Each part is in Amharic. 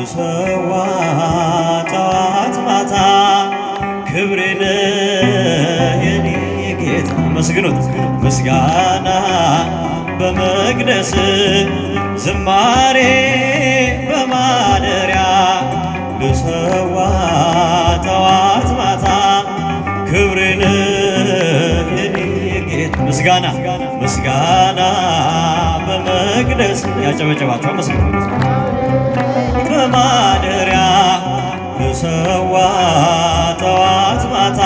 ልሰዋ ጠዋት ማታ ክብሬን የኔ ጌታ መስግኑት ምስጋና በመቅደስ ዝማሬ በማደሪያ ልሰዋ ጠዋት ማታ ክብሬን የኔ ጌታ ምስጋና ምስጋና በመቅደስ ያጨበጨባቸው መስግኑት በማደሪያ ልሰዋ ጠዋት ማታ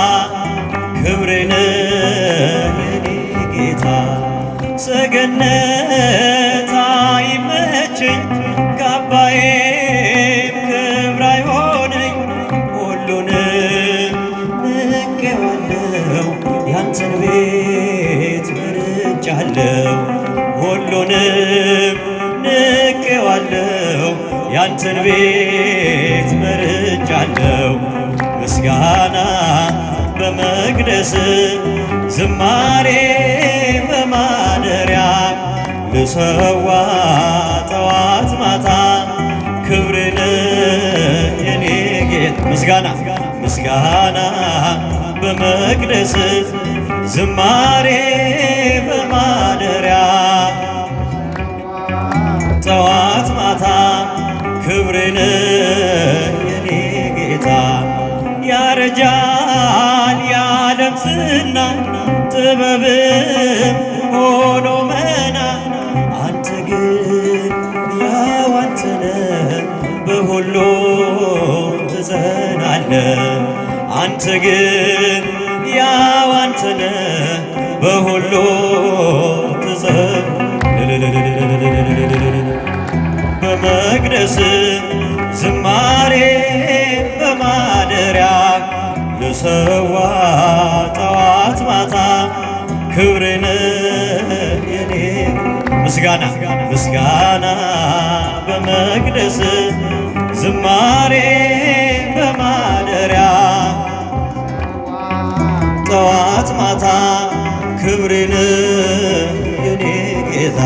ክብሬን የኔ ጌታ ሰገነት አይመቸኝ ካባዬም ክብር አይሆነኝ ሁሉንም ንቄዋለሁ ያንተን ቤት መርጫለሁ ሁሉንም ንቄዋለሁ ያንተን ቤት መርጫለሁ ምስጋና በመቅደስ ዝማሬ በማደሪያ ልሰዋ ጠዋት ማታ ክብሬን የኔ ጌታ ምስጋና ምስጋና በመቅደስ ዝማሬ በማደሪያ ጠዋት ማታ ክብሬን የኔ ጌታ ያረጃል የዓለም ዝና ጥበብም ሆኖ መና አንተ ግን ያው አንተ ነህ በሁሉ ትጸናለህ አንተ ግን ያው አንተ ነህ በሁሉ በመቅደስ ዝማሬ በማደሪያ ልሰዋ ጠዋት ማታ ክብሬን የኔ ምስጋና ምስጋና በመቅደስ ዝማሬ በማደሪያ ጠዋት ማታ ክብሬን የኔ ጌታ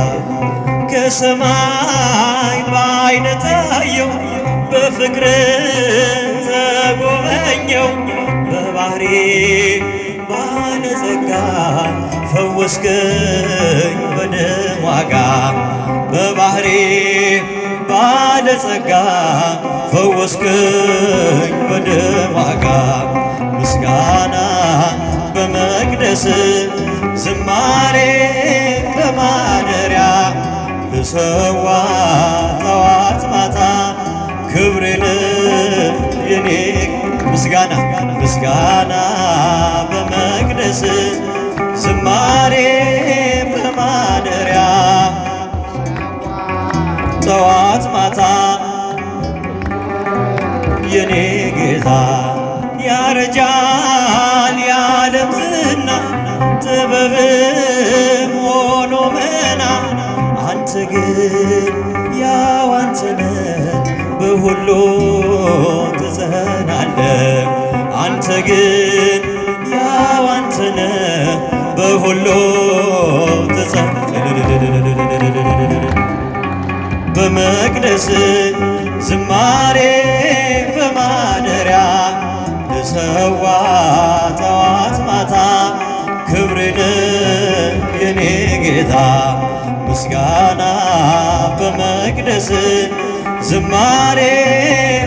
ከሰማይ በዓይነ ታየው በፍቅር ተጎበኘው በባህሪ ባለጸጋ ፈወስከኝ በደም ዋጋ በባህሪ ባለጸጋ ፈወስከኝ በደም ዋጋ ምስጋና በመቅደስ ዝማሬ በማደሪያ ልሰዋ ጠዋት ማታ ክብሬን የኔ ምስጋና ምስጋና በመቅደስ ዝማሬ በማደሪያ ጠዋት ማታ የኔ ጌታ ያረጃል የዓለም ዝና ጥበብም ሆኖ መና አንተ ግን ያው አንተ ነህ በሁሉ ትጸናለህ አንተ ግን ያው አንተ ነህ በሁሉ በመቅደስ ዝማሬ በማደሪያ ልሰዋ ጠዋት ማታ ክብሬን የኔ ጌታ ምስጋና በመቅደስ ዝማሬ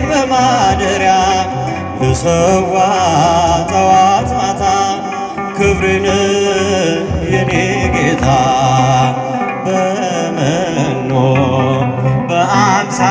በማደሪያ ልሰዋ ጠዋት ማታ ክብሬን የኔ